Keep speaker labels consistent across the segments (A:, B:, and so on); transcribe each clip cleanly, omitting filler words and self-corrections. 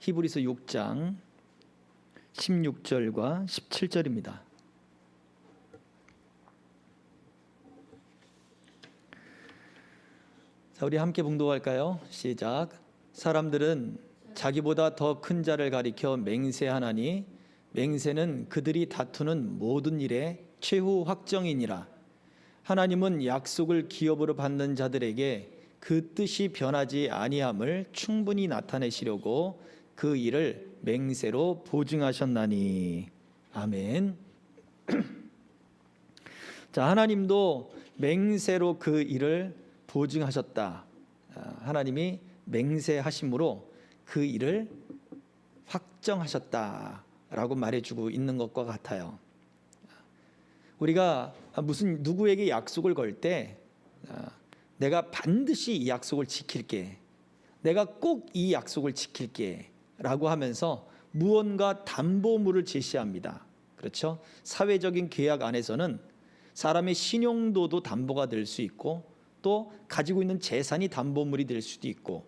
A: 히브리서 6장 16절과 17절입니다. 자, 우리 함께 봉독할까요? 시작. 사람들은 자기보다 더 큰 자를 가리켜 맹세하나니 맹세는 그들이 다투는 모든 일의 최후 확정이니라. 하나님은 약속을 기업으로 받는 자들에게 그 뜻이 변하지 아니함을 충분히 나타내시려고 그 일을 맹세로 보증하셨나니. 아멘. 자, 하나님도 맹세로 그 일을 보증하셨다. 하나님이 맹세하심으로 그 일을 확정하셨다라고 말해주고 있는 것과 같아요. 우리가 무슨 누구에게 약속을 걸 때 내가 반드시 이 약속을 지킬게, 내가 꼭 이 약속을 지킬게 라고 하면서 무언가 담보물을 제시합니다. 그렇죠? 사회적인 계약 안에서는 사람의 신용도도 담보가 될 수 있고 또 가지고 있는 재산이 담보물이 될 수도 있고,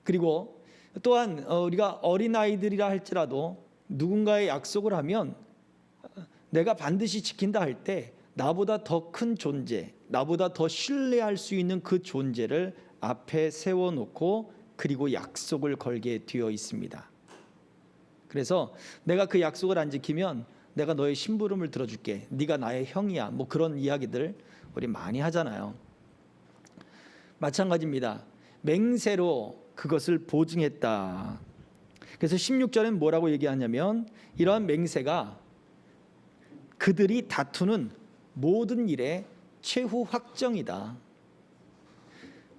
A: 그리고 또한 우리가 어린아이들이라 할지라도 누군가의 약속을 하면 내가 반드시 지킨다 할 때 나보다 더 큰 존재, 나보다 더 신뢰할 수 있는 그 존재를 앞에 세워놓고 그리고 약속을 걸게 되어 있습니다. 그래서 내가 그 약속을 안 지키면 내가 너의 심부름을 들어줄게, 네가 나의 형이야, 뭐 그런 이야기들 우리 많이 하잖아요. 마찬가지입니다. 맹세로 그것을 보증했다. 그래서 16절엔 뭐라고 얘기하냐면 이러한 맹세가 그들이 다투는 모든 일의 최후 확정이다.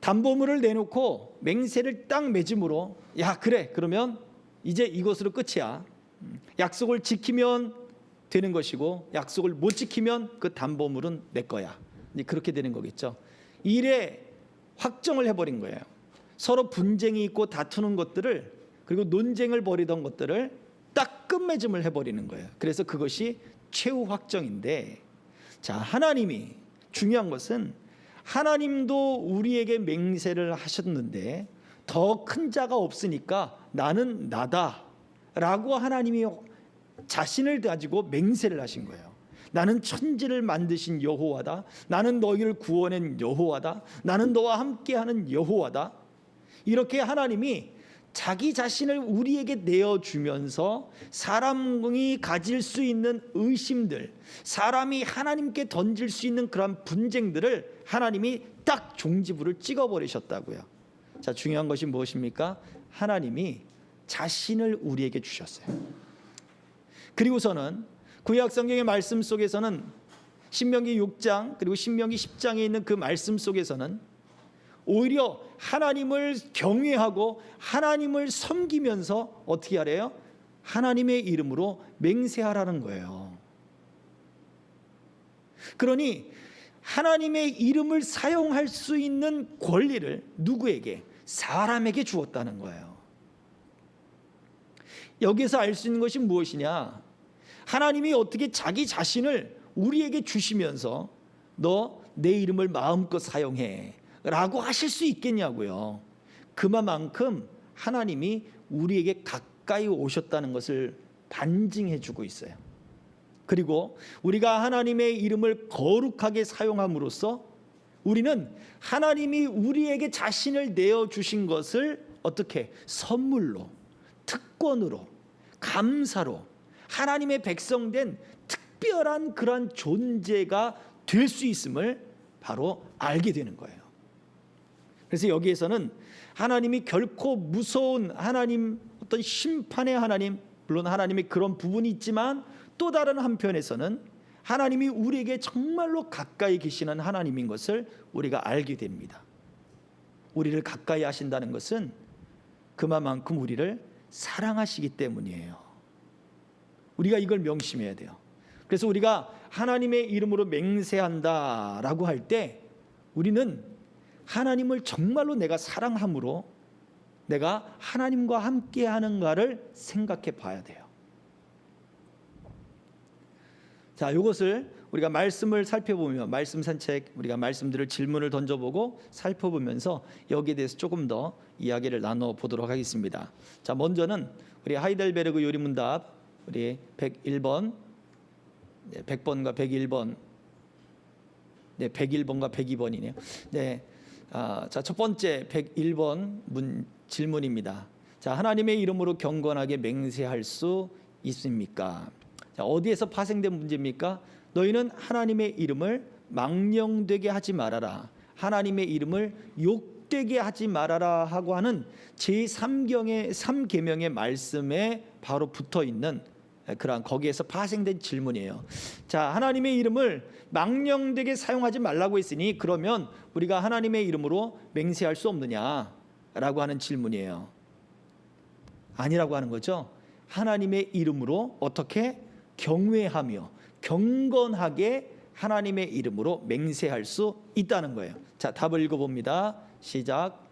A: 담보물을 내놓고 맹세를 딱 맺음으로 야 그래 그러면 이제 이것으로 끝이야. 약속을 지키면 되는 것이고 약속을 못 지키면 그 담보물은 내 거야. 그렇게 되는 거겠죠. 일에 확정을 해버린 거예요. 서로 분쟁이 있고 다투는 것들을, 그리고 논쟁을 벌이던 것들을 딱 끝맺음을 해버리는 거예요. 그래서 그것이 최후 확정인데, 자, 하나님이 중요한 것은 하나님도 우리에게 맹세를 하셨는데 더 큰 자가 없으니까 나는 나다 라고 하나님이 자신을 가지고 맹세를 하신 거예요. 나는 천지를 만드신 여호와다. 나는 너희를 구원한 여호와다. 나는 너와 함께하는 여호와다. 이렇게 하나님이 자기 자신을 우리에게 내어주면서 사람이 가질 수 있는 의심들, 사람이 하나님께 던질 수 있는 그런 분쟁들을 하나님이 딱 종지부를 찍어버리셨다고요. 자, 중요한 것이 무엇입니까? 하나님이 자신을 우리에게 주셨어요. 그리고서는 구약 성경의 말씀 속에서는 신명기 6장 그리고 신명기 10장에 있는 그 말씀 속에서는 오히려 하나님을 경외하고 하나님을 섬기면서 어떻게 하래요? 하나님의 이름으로 맹세하라는 거예요. 그러니 하나님의 이름을 사용할 수 있는 권리를 누구에게? 사람에게 주었다는 거예요. 여기서 알 수 있는 것이 무엇이냐? 하나님이 어떻게 자기 자신을 우리에게 주시면서 너 내 이름을 마음껏 사용해 라고 하실 수 있겠냐고요. 그만큼 하나님이 우리에게 가까이 오셨다는 것을 반증해 주고 있어요. 그리고 우리가 하나님의 이름을 거룩하게 사용함으로써 우리는 하나님이 우리에게 자신을 내어주신 것을 어떻게? 선물로, 특권으로, 감사로 하나님의 백성된 특별한 그런 존재가 될 수 있음을 바로 알게 되는 거예요. 그래서 여기에서는 하나님이 결코 무서운 하나님, 어떤 심판의 하나님, 물론 하나님의 그런 부분이 있지만 또 다른 한편에서는 하나님이 우리에게 정말로 가까이 계시는 하나님인 것을 우리가 알게 됩니다. 우리를 가까이 하신다는 것은 그만큼 우리를 사랑하시기 때문이에요. 우리가 이걸 명심해야 돼요. 그래서 우리가 하나님의 이름으로 맹세한다라고 할 때 우리는 하나님을 정말로 내가 사랑함으로 내가 하나님과 함께 하는가를 생각해 봐야 돼요. 자, 이것을 우리가 말씀을 살펴보며 말씀 산책, 우리가 말씀들을 질문을 던져보고 살펴보면서 여기에 대해서 조금 더 이야기를 나눠보도록 하겠습니다. 자, 먼저는 우리 하이델베르그 요리문답 우리 101번, 100번과 101번, 101번과 102번이네요. 네, 자, 첫 번째 101번 질문입니다. 자, 하나님의 이름으로 경건하게 맹세할 수 있습니까? 자, 어디에서 파생된 문제입니까? 너희는 하나님의 이름을 망령되게 하지 말아라, 하나님의 이름을 욕되게 하지 말아라 하고 하는 제3경의 3계명의 말씀에 바로 붙어 있는 그러한 거기에서 파생된 질문이에요. 자, 하나님의 이름을 망령되게 사용하지 말라고 했으니 그러면 우리가 하나님의 이름으로 맹세할 수 없느냐라고 하는 질문이에요. 아니라고 하는 거죠. 하나님의 이름으로 어떻게 경외하며 경건하게 하나님의 이름으로 맹세할 수 있다는 거예요. 자, 답을 읽어봅니다. 시작.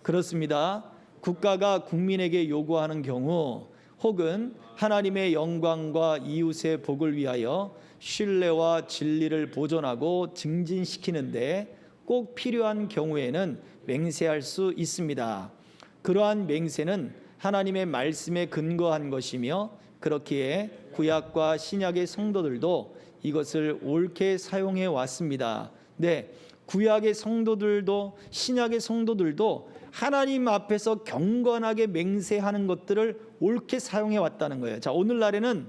A: 그렇습니다. 국가가 국민에게 요구하는 경우 혹은 하나님의 영광과 이웃의 복을 위하여 신뢰와 진리를 보존하고 증진시키는데 꼭 필요한 경우에는 맹세할 수 있습니다. 그러한 맹세는 하나님의 말씀에 근거한 것이며 그렇기에 구약과 신약의 성도들도 이것을 옳게 사용해 왔습니다. 네, 구약의 성도들도 신약의 성도들도 하나님 앞에서 경건하게 맹세하는 것들을 옳게 사용해 왔다는 거예요. 자, 오늘날에는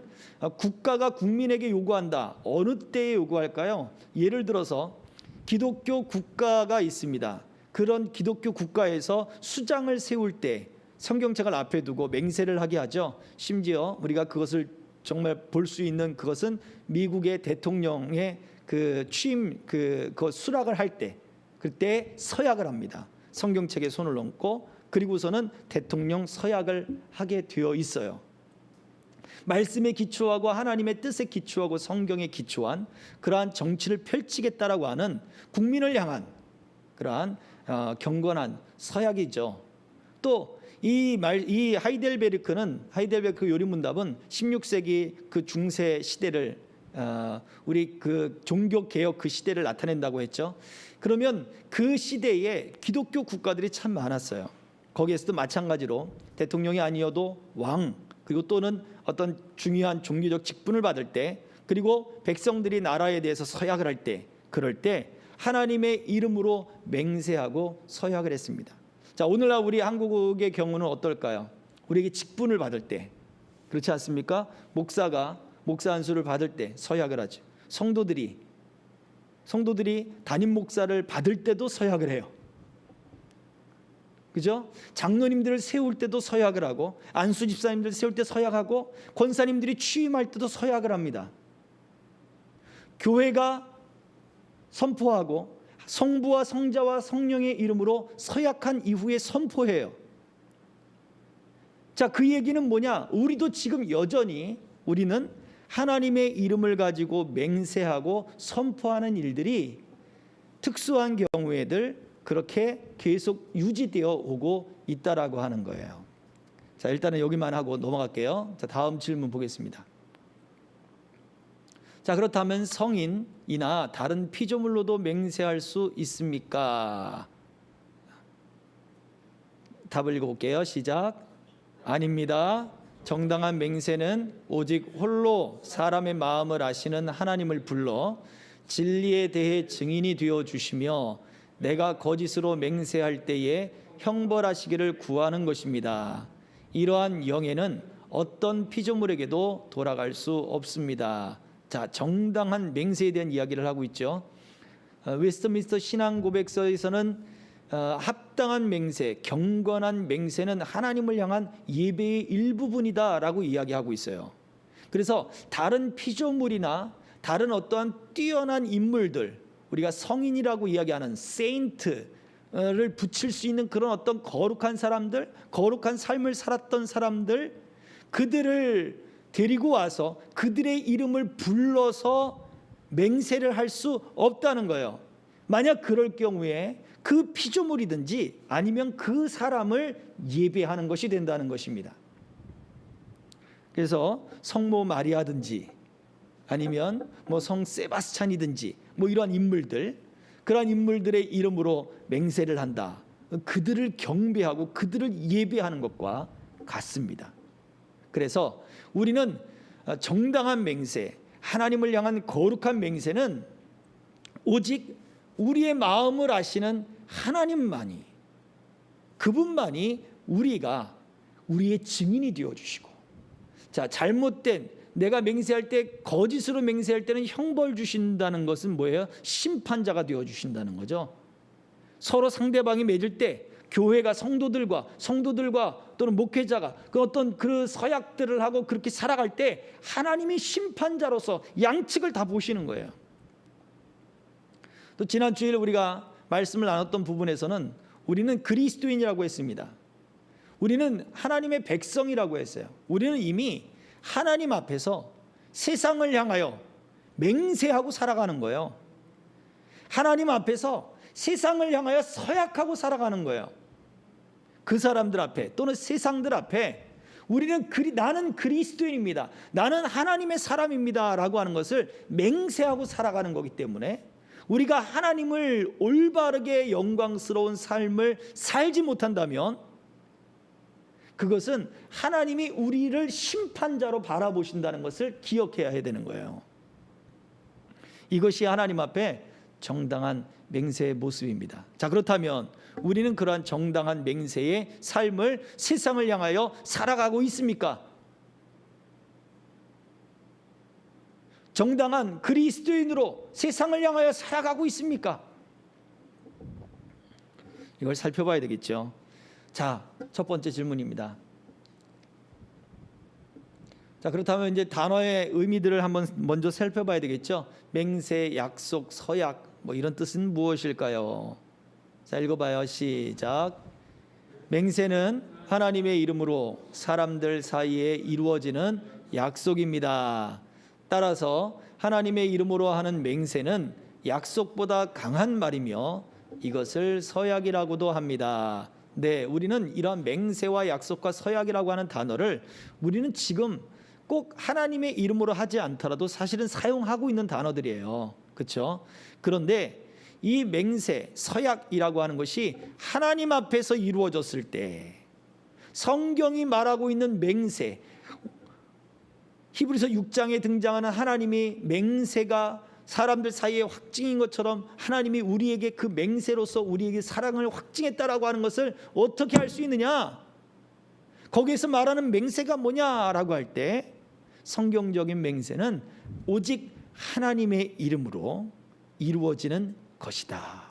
A: 국가가 국민에게 요구한다. 어느 때에 요구할까요? 예를 들어서 기독교 국가가 있습니다. 그런 기독교 국가에서 수장을 세울 때 성경책을 앞에 두고 맹세를 하게 하죠. 심지어 우리가 그것을 정말 볼 수 있는 그것은 미국의 대통령의 그 취임 그 수락을 할 때 그때 서약을 합니다. 성경책에 손을 얹고 그리고서는 대통령 서약을 하게 되어 있어요. 말씀에 기초하고 하나님의 뜻에 기초하고 성경에 기초한 그러한 정치를 펼치겠다라고 하는 국민을 향한 그러한 경건한 서약이죠. 또 이 하이델베르크 요리문답은 16세기 그 중세 시대를 우리 그 종교 개혁 그 시대를 나타낸다고 했죠. 그러면 그 시대에 기독교 국가들이 참 많았어요. 거기에서도 마찬가지로 대통령이 아니어도 왕 그리고 또는 어떤 중요한 종교적 직분을 받을 때 그리고 백성들이 나라에 대해서 서약을 할 때 그럴 때 하나님의 이름으로 맹세하고 서약을 했습니다. 자, 오늘날 우리 한국의 경우는 어떨까요? 우리에게 직분을 받을 때 그렇지 않습니까? 목사가 목사 안수를 받을 때 서약을 하죠. 성도들이 담임 목사를 받을 때도 서약을 해요. 그죠? 장로님들을 세울 때도 서약을 하고 안수 집사님들 세울 때 서약하고 권사님들이 취임할 때도 서약을 합니다. 교회가 선포하고 성부와 성자와 성령의 이름으로 서약한 이후에 선포해요. 자, 그 얘기는 뭐냐? 우리도 지금 여전히 우리는 하나님의 이름을 가지고 맹세하고 선포하는 일들이 특수한 경우에들 그렇게 계속 유지되어 오고 있다라고 하는 거예요. 자, 일단은 여기만 하고 넘어갈게요. 자, 다음 질문 보겠습니다. 자, 그렇다면 성인이나 다른 피조물로도 맹세할 수 있습니까? 답을 읽어볼게요. 시작. 아닙니다. 정당한 맹세는 오직 홀로 사람의 마음을 아시는 하나님을 불러 진리에 대해 증인이 되어 주시며 내가 거짓으로 맹세할 때에 형벌하시기를 구하는 것입니다. 이러한 영예는 어떤 피조물에게도 돌아갈 수 없습니다. 자, 정당한 맹세에 대한 이야기를 하고 있죠. 웨스트민스터 신앙고백서에서는 합당한 맹세, 경건한 맹세는 하나님을 향한 예배의 일부분이다라고 이야기하고 있어요. 그래서 다른 피조물이나 다른 어떠한 뛰어난 인물들, 우리가 성인이라고 이야기하는 세인트를 붙일 수 있는 그런 어떤 거룩한 사람들, 거룩한 삶을 살았던 사람들, 그들을 데리고 와서 그들의 이름을 불러서 맹세를 할 수 없다는 거예요. 만약 그럴 경우에 그 피조물이든지 아니면 그 사람을 예배하는 것이 된다는 것입니다. 그래서 성모 마리아든지 아니면 뭐 성 세바스찬이든지 뭐 이러한 인물들, 그러한 인물들의 이름으로 맹세를 한다. 그들을 경배하고 그들을 예배하는 것과 같습니다. 그래서 우리는 정당한 맹세, 하나님을 향한 거룩한 맹세는 오직 우리의 마음을 아시는 하나님만이, 그분만이 우리의 증인이 되어주시고, 자, 잘못된 내가 맹세할 때, 거짓으로 맹세할 때는 형벌 주신다는 것은 뭐예요? 심판자가 되어주신다는 거죠. 서로 상대방이 맺을 때 교회가 성도들과 또는 목회자가 그 어떤 그 서약들을 하고 그렇게 살아갈 때 하나님이 심판자로서 양측을 다 보시는 거예요. 또 지난 주일 우리가 말씀을 나눴던 부분에서는 우리는 그리스도인이라고 했습니다. 우리는 하나님의 백성이라고 했어요. 우리는 이미 하나님 앞에서 세상을 향하여 맹세하고 살아가는 거예요. 하나님 앞에서 세상을 향하여 서약하고 살아가는 거예요. 그 사람들 앞에 또는 세상들 앞에 우리는 나는 그리스도인입니다, 나는 하나님의 사람입니다 라고 하는 것을 맹세하고 살아가는 거기 때문에 우리가 하나님을 올바르게 영광스러운 삶을 살지 못한다면 그것은 하나님이 우리를 심판자로 바라보신다는 것을 기억해야 되는 거예요. 이것이 하나님 앞에 정당한 맹세의 모습입니다. 자, 그렇다면 우리는 그러한 정당한 맹세의 삶을 세상을 향하여 살아가고 있습니까? 정당한 그리스도인으로 세상을 향하여 살아가고 있습니까? 이걸 살펴봐야 되겠죠. 자, 첫 번째 질문입니다. 자, 그렇다면 이제 단어의 의미들을 한번 먼저 살펴봐야 되겠죠. 맹세, 약속, 서약, 뭐 이런 뜻은 무엇일까요? 자, 읽어봐요. 시작. 맹세는 하나님의 이름으로 사람들 사이에 이루어지는 약속입니다. 따라서 하나님의 이름으로 하는 맹세는 약속보다 강한 말이며 이것을 서약이라고도 합니다. 네, 우리는 이러한 맹세와 약속과 서약이라고 하는 단어를 우리는 지금 꼭 하나님의 이름으로 하지 않더라도 사실은 사용하고 있는 단어들이에요. 그렇죠? 그런데 이 맹세, 서약이라고 하는 것이 하나님 앞에서 이루어졌을 때 성경이 말하고 있는 맹세, 히브리서 6장에 등장하는 하나님이 맹세가 사람들 사이에 확증인 것처럼 하나님이 우리에게 그 맹세로서 우리에게 사랑을 확증했다라고 하는 것을 어떻게 할 수 있느냐? 거기에서 말하는 맹세가 뭐냐라고 할 때 성경적인 맹세는 오직 하나님의 이름으로 이루어지는 것이다.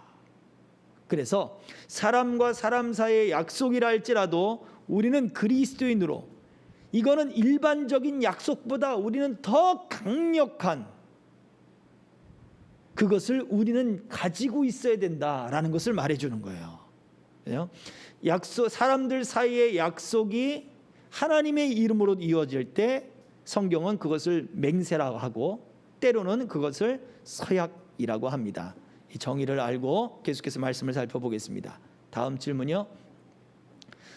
A: 그래서 사람과 사람 사이의 약속이라 할지라도 우리는 그리스도인으로, 이거는 일반적인 약속보다 우리는 더 강력한 그것을 우리는 가지고 있어야 된다라는 것을 말해주는 거예요. 약속, 사람들 사이의 약속이 하나님의 이름으로 이루어질 때 성경은 그것을 맹세라고 하고 때로는 그것을 서약이라고 합니다. 이 정의를 알고 계속해서 말씀을 살펴보겠습니다. 다음 질문이요.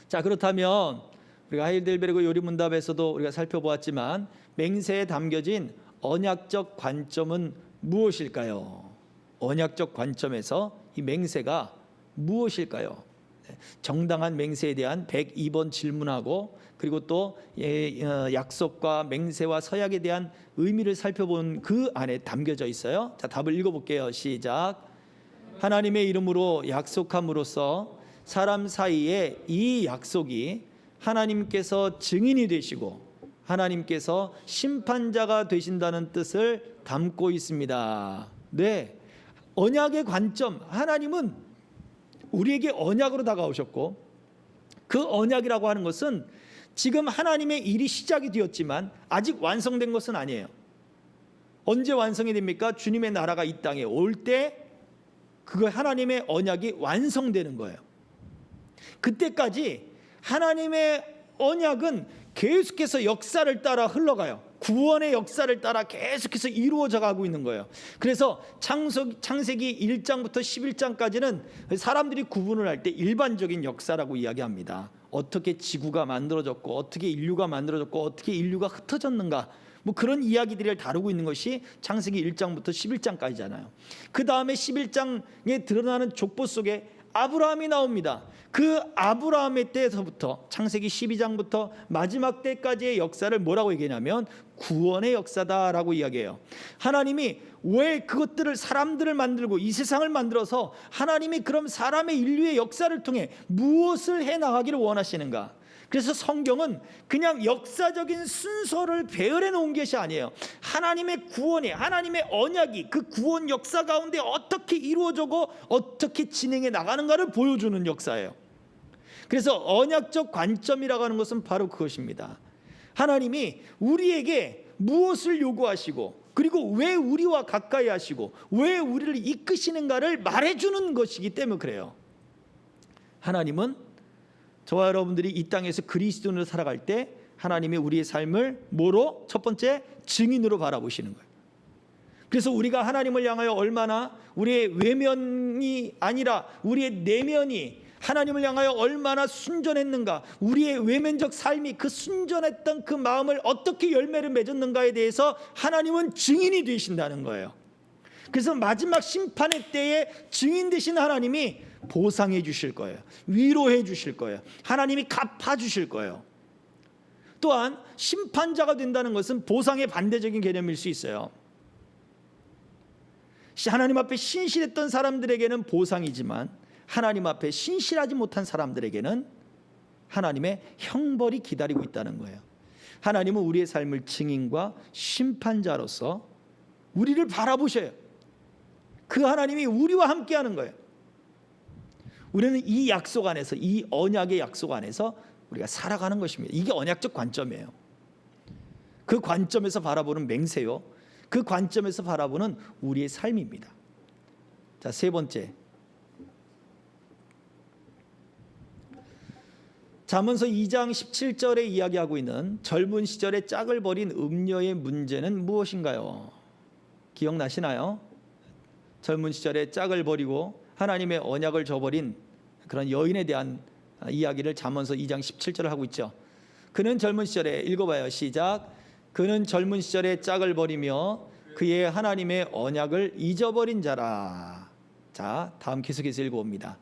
A: 자, 그렇다면 우리가 하이델베르그 요리문답에서도 우리가 살펴보았지만 맹세에 담겨진 언약적 관점은 무엇일까요? 언약적 관점에서 이 맹세가 무엇일까요? 정당한 맹세에 대한 102번 질문하고 그리고 또 약속과 맹세와 서약에 대한 의미를 살펴본 그 안에 담겨져 있어요. 자, 답을 읽어볼게요. 시작. 하나님의 이름으로 약속함으로써 사람 사이에 이 약속이 하나님께서 증인이 되시고 하나님께서 심판자가 되신다는 뜻을 담고 있습니다. 네, 언약의 관점, 하나님은 우리에게 언약으로 다가오셨고 그 언약이라고 하는 것은 지금 하나님의 일이 시작이 되었지만 아직 완성된 것은 아니에요. 언제 완성이 됩니까? 주님의 나라가 이 땅에 올 때 그거 하나님의 언약이 완성되는 거예요. 그때까지 하나님의 언약은 계속해서 역사를 따라 흘러가요. 구원의 역사를 따라 계속해서 이루어져 가고 있는 거예요. 그래서 창세기 1장부터 11장까지는 사람들이 구분을 할 때 일반적인 역사라고 이야기합니다. 어떻게 지구가 만들어졌고 어떻게 인류가 만들어졌고 어떻게 인류가 흩어졌는가, 뭐 그런 이야기들을 다루고 있는 것이 창세기 1장부터 11장까지잖아요. 그 다음에 11장에 드러나는 족보 속에 아브라함이 나옵니다. 그 아브라함의 때에서부터 창세기 12장부터 마지막 때까지의 역사를 뭐라고 얘기하냐면 구원의 역사다라고 이야기해요. 하나님이 왜 그것들을, 사람들을 만들고 이 세상을 만들어서 하나님이 그럼 사람의 인류의 역사를 통해 무엇을 해나가기를 원하시는가? 그래서 성경은 그냥 역사적인 순서를 배열해 놓은 것이 아니에요. 하나님의 구원이, 하나님의 언약이 그 구원 역사 가운데 어떻게 이루어지고 어떻게 진행해 나가는가를 보여주는 역사예요. 그래서 언약적 관점이라고 하는 것은 바로 그것입니다. 하나님이 우리에게 무엇을 요구하시고, 그리고 왜 우리와 가까이 하시고 왜 우리를 이끄시는가를 말해주는 것이기 때문에 그래요. 하나님은 저와 여러분들이 이 땅에서 그리스도인으로 살아갈 때 하나님이 우리의 삶을 뭐로? 첫 번째, 증인으로 바라보시는 거예요. 그래서 우리가 하나님을 향하여 얼마나 우리의 외면이 아니라 우리의 내면이 하나님을 향하여 얼마나 순전했는가, 우리의 외면적 삶이 그 순전했던 그 마음을 어떻게 열매를 맺었는가에 대해서 하나님은 증인이 되신다는 거예요. 그래서 마지막 심판의 때에 증인 되신 하나님이 보상해 주실 거예요. 위로해 주실 거예요. 하나님이 갚아 주실 거예요. 또한 심판자가 된다는 것은 보상의 반대적인 개념일 수 있어요. 하나님 앞에 신실했던 사람들에게는 보상이지만 하나님 앞에 신실하지 못한 사람들에게는 하나님의 형벌이 기다리고 있다는 거예요. 하나님은 우리의 삶을 증인과 심판자로서 우리를 바라보셔요. 그 하나님이 우리와 함께하는 거예요. 우리는 이 약속 안에서, 이 언약의 약속 안에서 우리가 살아가는 것입니다. 이게 언약적 관점이에요. 그 관점에서 바라보는 맹세요. 그 관점에서 바라보는 우리의 삶입니다. 자, 세 번째, 잠언서 2장 17절에 이야기하고 있는 젊은 시절에 짝을 버린 음녀의 문제는 무엇인가요? 기억나시나요? 젊은 시절에 짝을 버리고 하나님의 언약을 저버린 그런 여인에 대한 이야기를 잠언서 2장 17절을 하고 있죠. 그는 젊은 시절에, 읽어봐요. 시작. 그는 젊은 시절에 짝을 버리며 그의 하나님의 언약을 잊어버린 자라. 자, 다음 계속해서 읽어봅니다.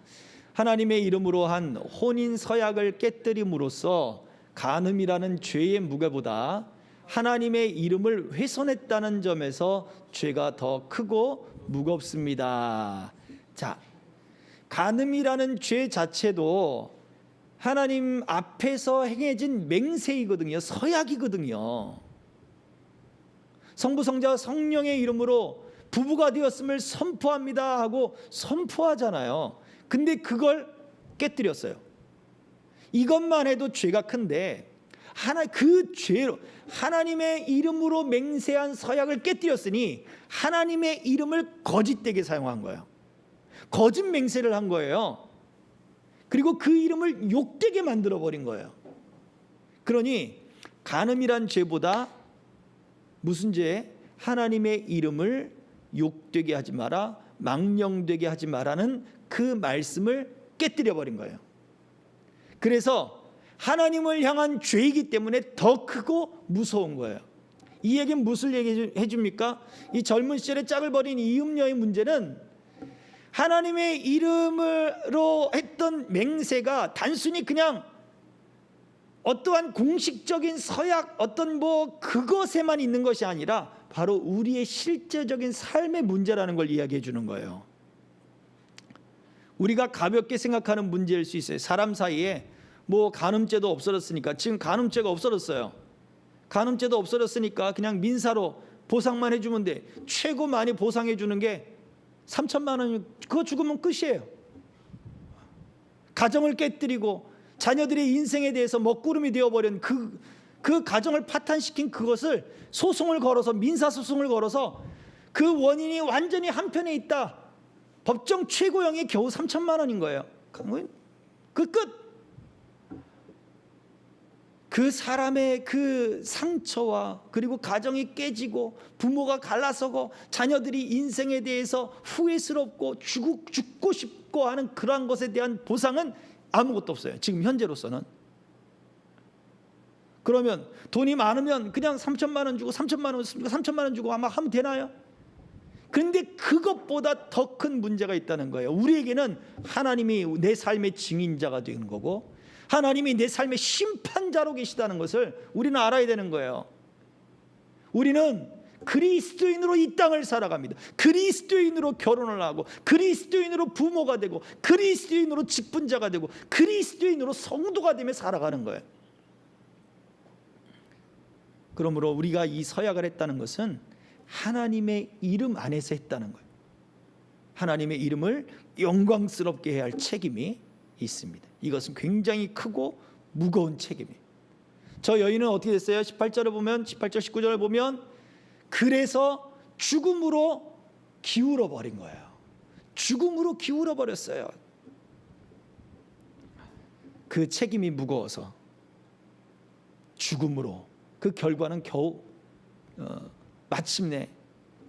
A: 하나님의 이름으로 한 혼인 서약을 깨뜨림으로써 간음이라는 죄의 무게보다 하나님의 이름을 훼손했다는 점에서 죄가 더 크고 무겁습니다. 자, 간음이라는 죄 자체도 하나님 앞에서 행해진 맹세이거든요. 서약이거든요. 성부, 성자, 성령의 이름으로 부부가 되었음을 선포합니다 하고 선포하잖아요. 근데 그걸 깨뜨렸어요. 이것만 해도 죄가 큰데 그 죄로 하나님의 이름으로 맹세한 서약을 깨뜨렸으니 하나님의 이름을 거짓되게 사용한 거예요. 거짓 맹세를 한 거예요. 그리고 그 이름을 욕되게 만들어 버린 거예요. 그러니 간음이란 죄보다 무슨 죄? 하나님의 이름을 욕되게 하지 마라, 망령되게 하지 마라는 그 말씀을 깨뜨려 버린 거예요. 그래서 하나님을 향한 죄이기 때문에 더 크고 무서운 거예요. 이 얘기는 무슨 얘기 해줍니까? 이 젊은 시절에 짝을 버린 이 음녀의 문제는 하나님의 이름으로 했던 맹세가 단순히 그냥 어떠한 공식적인 서약, 어떤 그것에만 있는 것이 아니라 바로 우리의 실제적인 삶의 문제라는 걸 이야기해 주는 거예요. 우리가 가볍게 생각하는 문제일 수 있어요. 사람 사이에 간음죄도 없어졌으니까, 지금 간음죄가 없어졌어요. 간음죄도 없어졌으니까 그냥 민사로 보상만 해주면 돼. 최고 많이 보상해 주는 게 3천만 원이면 그거 죽으면 끝이에요. 가정을 깨뜨리고 자녀들의 인생에 대해서 먹구름이 되어버린 그 가정을 파탄시킨 그것을 소송을 걸어서, 민사소송을 걸어서 그 원인이 완전히 한편에 있다. 법정 최고형이 겨우 3천만 원인 거예요. 그 끝. 그 사람의 그 상처와 그리고 가정이 깨지고 부모가 갈라서고 자녀들이 인생에 대해서 후회스럽고 죽고 싶고 하는 그러한 것에 대한 보상은 아무것도 없어요. 지금 현재로서는. 그러면 돈이 많으면 그냥 3천만 원 주고 3천만 원 쓰니까 3천만 원 주고 아마 하면 되나요? 그런데 그것보다 더 큰 문제가 있다는 거예요. 우리에게는 하나님이 내 삶의 증인자가 되는 거고 하나님이 내 삶의 심판자로 계시다는 것을 우리는 알아야 되는 거예요. 우리는 그리스도인으로 이 땅을 살아갑니다. 그리스도인으로 결혼을 하고 그리스도인으로 부모가 되고 그리스도인으로 직분자가 되고 그리스도인으로 성도가 되며 살아가는 거예요. 그러므로 우리가 이 서약을 했다는 것은 하나님의 이름 안에서 했다는 거예요. 하나님의 이름을 영광스럽게 해야 할 책임이 있습니다. 이것은 굉장히 크고 무거운 책임이에요. 저 여인은 어떻게 됐어요? 18절을 보면 18절 19절을 보면 그래서 죽음으로 기울어 버린 거예요. 죽음으로 기울어 버렸어요. 그 책임이 무거워서 죽음으로 그 결과는 겨우 마침내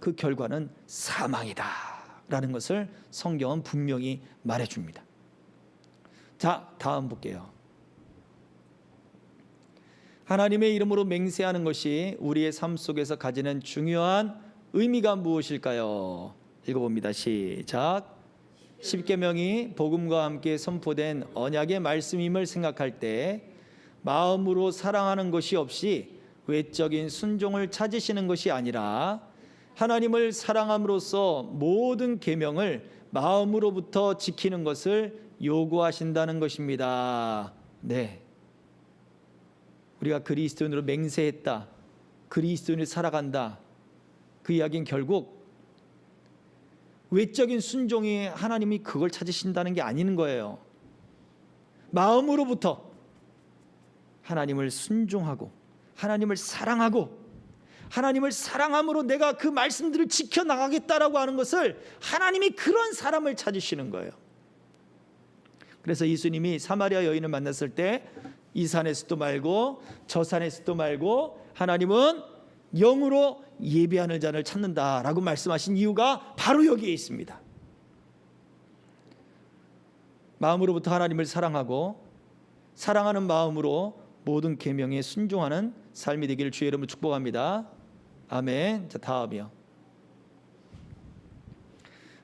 A: 그 결과는 사망이다라는 것을 성경은 분명히 말해줍니다. 자, 다음 볼게요. 하나님의 이름으로 맹세하는 것이 우리의 삶 속에서 가지는 중요한 의미가 무엇일까요? 읽어봅니다. 시작. 십계명이 복음과 함께 선포된 언약의 말씀임을 생각할 때 마음으로 사랑하는 것이 없이 외적인 순종을 찾으시는 것이 아니라 하나님을 사랑함으로써 모든 계명을 마음으로부터 지키는 것을 요구하신다는 것입니다. 네, 우리가 그리스도인으로 맹세했다, 그리스도인으로 살아간다, 그 이야기는 결국 외적인 순종이 하나님이 그걸 찾으신다는 게 아닌 거예요. 마음으로부터 하나님을 순종하고 하나님을 사랑하고 하나님을 사랑함으로 내가 그 말씀들을 지켜나가겠다라고 하는 것을 하나님이 그런 사람을 찾으시는 거예요. 그래서 예수님이 사마리아 여인을 만났을 때 이 산에서도 말고 저 산에서도 말고 하나님은 영으로 예배하는 자를 찾는다라고 말씀하신 이유가 바로 여기에 있습니다. 마음으로부터 하나님을 사랑하고 사랑하는 마음으로 모든 계명에 순종하는 삶이 되기를 주의 이름으로 축복합니다. 아멘. 자, 다음이요.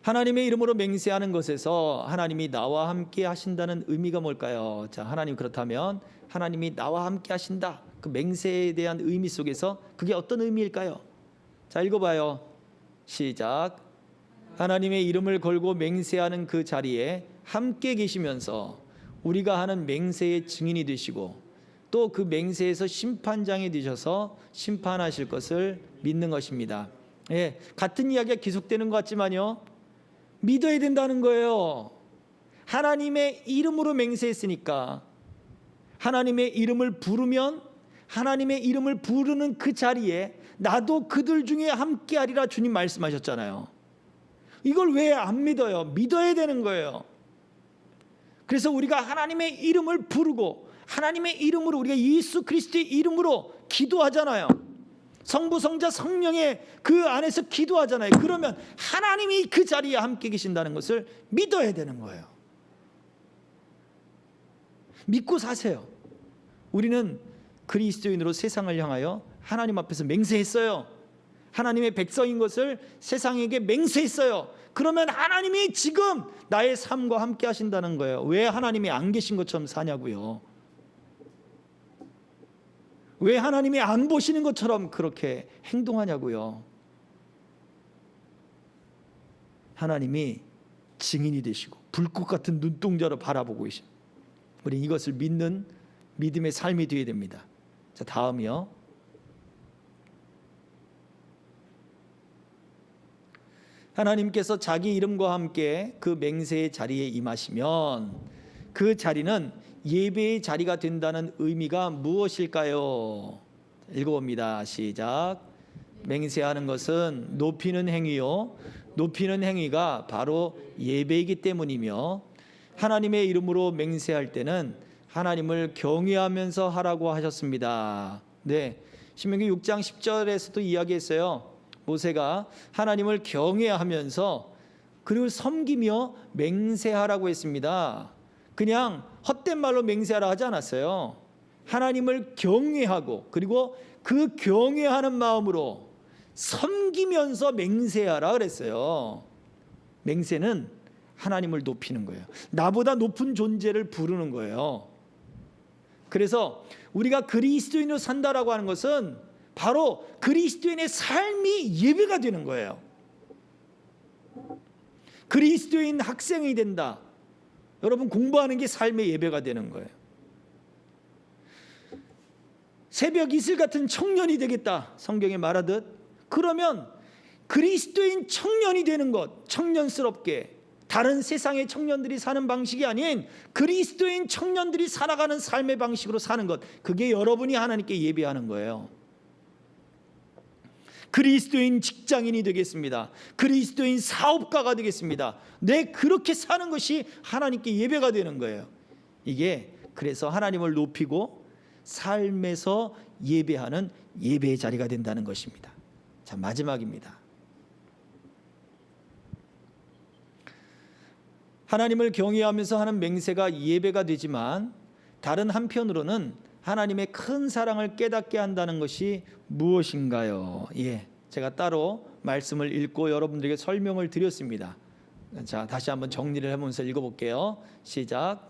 A: 하나님의 이름으로 맹세하는 것에서 하나님이 나와 함께 하신다는 의미가 뭘까요? 자, 하나님 그렇다면 하나님이 나와 함께 하신다. 그 맹세에 대한 의미 속에서 그게 어떤 의미일까요? 자, 읽어봐요. 시작. 하나님의 이름을 걸고 맹세하는 그 자리에 함께 계시면서 우리가 하는 맹세의 증인이 되시고 또 그 맹세에서 심판장이 되셔서 심판하실 것을 믿는 것입니다. 예, 같은 이야기가 계속되는 것 같지만요, 믿어야 된다는 거예요. 하나님의 이름으로 맹세했으니까 하나님의 이름을 부르면 하나님의 이름을 부르는 그 자리에 나도 그들 중에 함께하리라 주님 말씀하셨잖아요. 이걸 왜 안 믿어요? 믿어야 되는 거예요. 그래서 우리가 하나님의 이름을 부르고 하나님의 이름으로 우리가 예수 그리스도의 이름으로 기도하잖아요. 성부 성자 성령의 그 안에서 기도하잖아요. 그러면 하나님이 그 자리에 함께 계신다는 것을 믿어야 되는 거예요. 믿고 사세요. 우리는 그리스도인으로 세상을 향하여 하나님 앞에서 맹세했어요. 하나님의 백성인 것을 세상에게 맹세했어요. 그러면 하나님이 지금 나의 삶과 함께 하신다는 거예요. 왜 하나님이 안 계신 것처럼 사냐고요? 왜 하나님이 안 보시는 것처럼 그렇게 행동하냐고요? 하나님이 증인이 되시고 불꽃 같은 눈동자로 바라보고 계십니다. 우리 이것을 믿는 믿음의 삶이 되어야 됩니다. 자, 다음이요. 하나님께서 자기 이름과 함께 그 맹세의 자리에 임하시면 그 자리는 예배의 자리가 된다는 의미가 무엇일까요? 읽어봅니다. 시작. 맹세하는 것은 높이는 행위요, 높이는 행위가 바로 예배이기 때문이며 하나님의 이름으로 맹세할 때는 하나님을 경외하면서 하라고 하셨습니다. 네, 신명기 6장 10절에서도 이야기했어요. 모세가 하나님을 경외하면서 그리고 섬기며 맹세하라고 했습니다. 그냥 헛된 말로 맹세하라 하지 않았어요. 하나님을 경외하고 그리고 그 경외하는 마음으로 섬기면서 맹세하라 그랬어요. 맹세는 하나님을 높이는 거예요. 나보다 높은 존재를 부르는 거예요. 그래서 우리가 그리스도인으로 산다라고 하는 것은 바로 그리스도인의 삶이 예배가 되는 거예요. 그리스도인 학생이 된다. 여러분, 공부하는 게 삶의 예배가 되는 거예요. 새벽 이슬 같은 청년이 되겠다, 성경에 말하듯. 그러면 그리스도인 청년이 되는 것, 청년스럽게 다른 세상의 청년들이 사는 방식이 아닌 그리스도인 청년들이 살아가는 삶의 방식으로 사는 것, 그게 여러분이 하나님께 예배하는 거예요. 그리스도인 직장인이 되겠습니다. 그리스도인 사업가가 되겠습니다. 그렇게 사는 것이 하나님께 예배가 되는 거예요. 이게 그래서 하나님을 높이고 삶에서 예배하는 예배의 자리가 된다는 것입니다. 자, 마지막입니다. 하나님을 경외하면서 하는 맹세가 예배가 되지만 다른 한편으로는 하나님의 큰 사랑을 깨닫게 한다는 것이 무엇인가요? 제가 따로 말씀을 읽고 여러분들에게 설명을 드렸습니다. 자, 다시 한번 정리를 해보면서 읽어볼게요. 시작.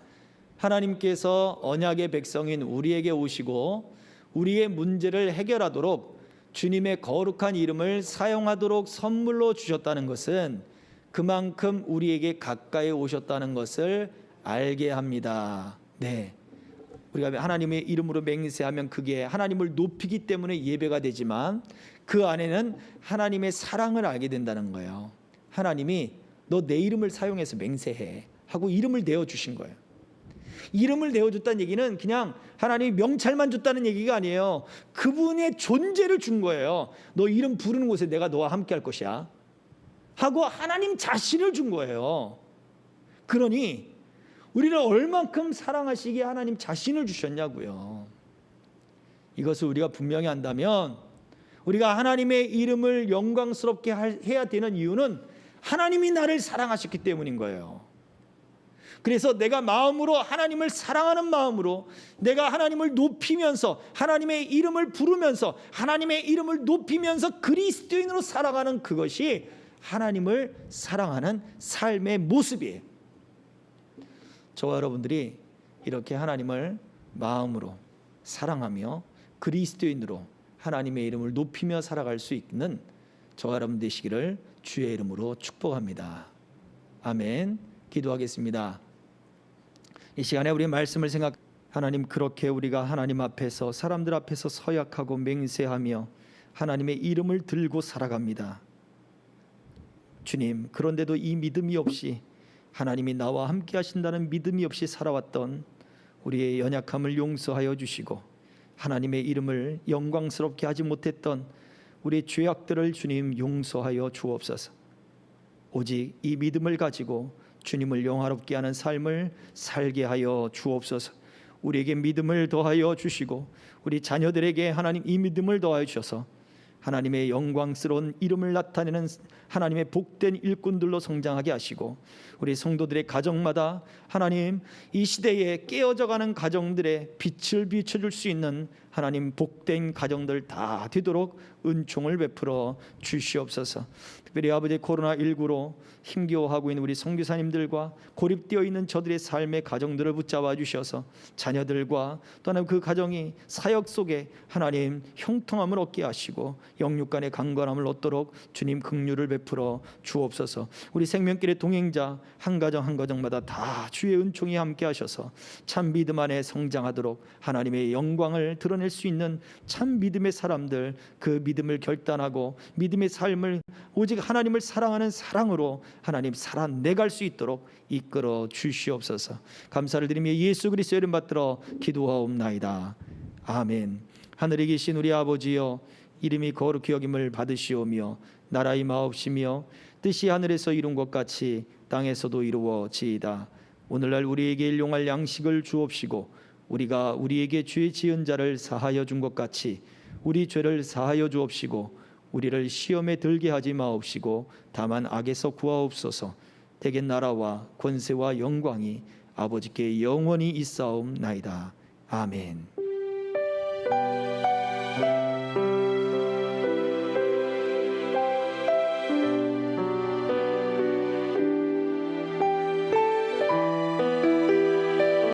A: 하나님께서 언약의 백성인 우리에게 오시고 우리의 문제를 해결하도록 주님의 거룩한 이름을 사용하도록 선물로 주셨다는 것은 그만큼 우리에게 가까이 오셨다는 것을 알게 합니다. 우리가 하나님의 이름으로 맹세하면 그게 하나님을 높이기 때문에 예배가 되지만 그 안에는 하나님의 사랑을 알게 된다는 거예요. 하나님이 너 내 이름을 사용해서 맹세해 하고 이름을 내어주신 거예요. 이름을 내어줬다는 얘기는 그냥 하나님이 명찰만 줬다는 얘기가 아니에요. 그분의 존재를 준 거예요. 너 이름 부르는 곳에 내가 너와 함께 할 것이야 하고 하나님 자신을 준 거예요. 그러니 우리를 얼만큼 사랑하시기에 하나님 자신을 주셨냐고요. 이것을 우리가 분명히 한다면 우리가 하나님의 이름을 영광스럽게 해야 되는 이유는 하나님이 나를 사랑하셨기 때문인 거예요. 그래서 내가 마음으로 하나님을 사랑하는 마음으로 내가 하나님을 높이면서 하나님의 이름을 부르면서 하나님의 이름을 높이면서 그리스도인으로 살아가는 그것이 하나님을 사랑하는 삶의 모습이에요. 저와 여러분들이 이렇게 하나님을 마음으로 사랑하며 그리스도인으로 하나님의 이름을 높이며 살아갈 수 있는 저와 여러분 되시기를 주의 이름으로 축복합니다. 아멘. 기도하겠습니다. 이 시간에 우리 말씀을 하나님, 그렇게 우리가 하나님 앞에서 사람들 앞에서 서약하고 맹세하며 하나님의 이름을 들고 살아갑니다. 주님, 그런데도 이 믿음이 없이 하나님이 나와 함께 하신다는 믿음이 없이 살아왔던 우리의 연약함을 용서하여 주시고 하나님의 이름을 영광스럽게 하지 못했던 우리의 죄악들을 주님 용서하여 주옵소서. 오직 이 믿음을 가지고 주님을 영화롭게 하는 삶을 살게 하여 주옵소서. 우리에게 믿음을 더하여 주시고 우리 자녀들에게 하나님 이 믿음을 더하여 주셔서 하나님의 영광스러운 이름을 나타내는 하나님의 복된 일꾼들로 성장하게 하시고 우리 성도들의 가정마다 하나님 이 시대에 깨어져가는 가정들의 빛을 비춰줄 수 있는 하나님 복된 가정들 다 되도록 은총을 베풀어 주시옵소서. 특별히 아버지 코로나19로 힘겨워하고 있는 우리 선교사님들과 고립되어 있는 저들의 삶의 가정들을 붙잡아 주셔서 자녀들과 또한 그 가정이 사역 속에 하나님 형통함을 얻게 하시고 영육 간의 강건함을 얻도록 주님 긍휼을 베풀어 주옵소서. 우리 생명길의 동행자 한 가정 한 가정마다 다 주의 은총이 함께 하셔서 참 믿음 안에 성장하도록 하나님의 영광을 드러낼 수 있는 참 믿음의 사람들, 그 믿음을 결단하고 믿음의 삶을 오직 하나님을 사랑하는 사랑으로 하나님 살아내갈 수 있도록 이끌어 주시옵소서. 감사를 드리며 예수 그리스도의 이름 받들어 기도하옵나이다. 아멘. 하늘에 계신 우리 아버지여, 이름이 거룩히 여김을 받으시오며 나라의 임하옵시며 뜻이 하늘에서 이룬 것 같이 땅에서도 이루어지이다. 오늘날 우리에게 일용할 양식을 주옵시고 우리가 우리에게 죄 지은 자를 사하여 준 것 같이 우리 죄를 사하여 주옵시고 우리를 시험에 들게 하지 마옵시고 다만 악에서 구하옵소서. 대개 나라와 권세와 영광이 아버지께 영원히 있사옵나이다. 아멘.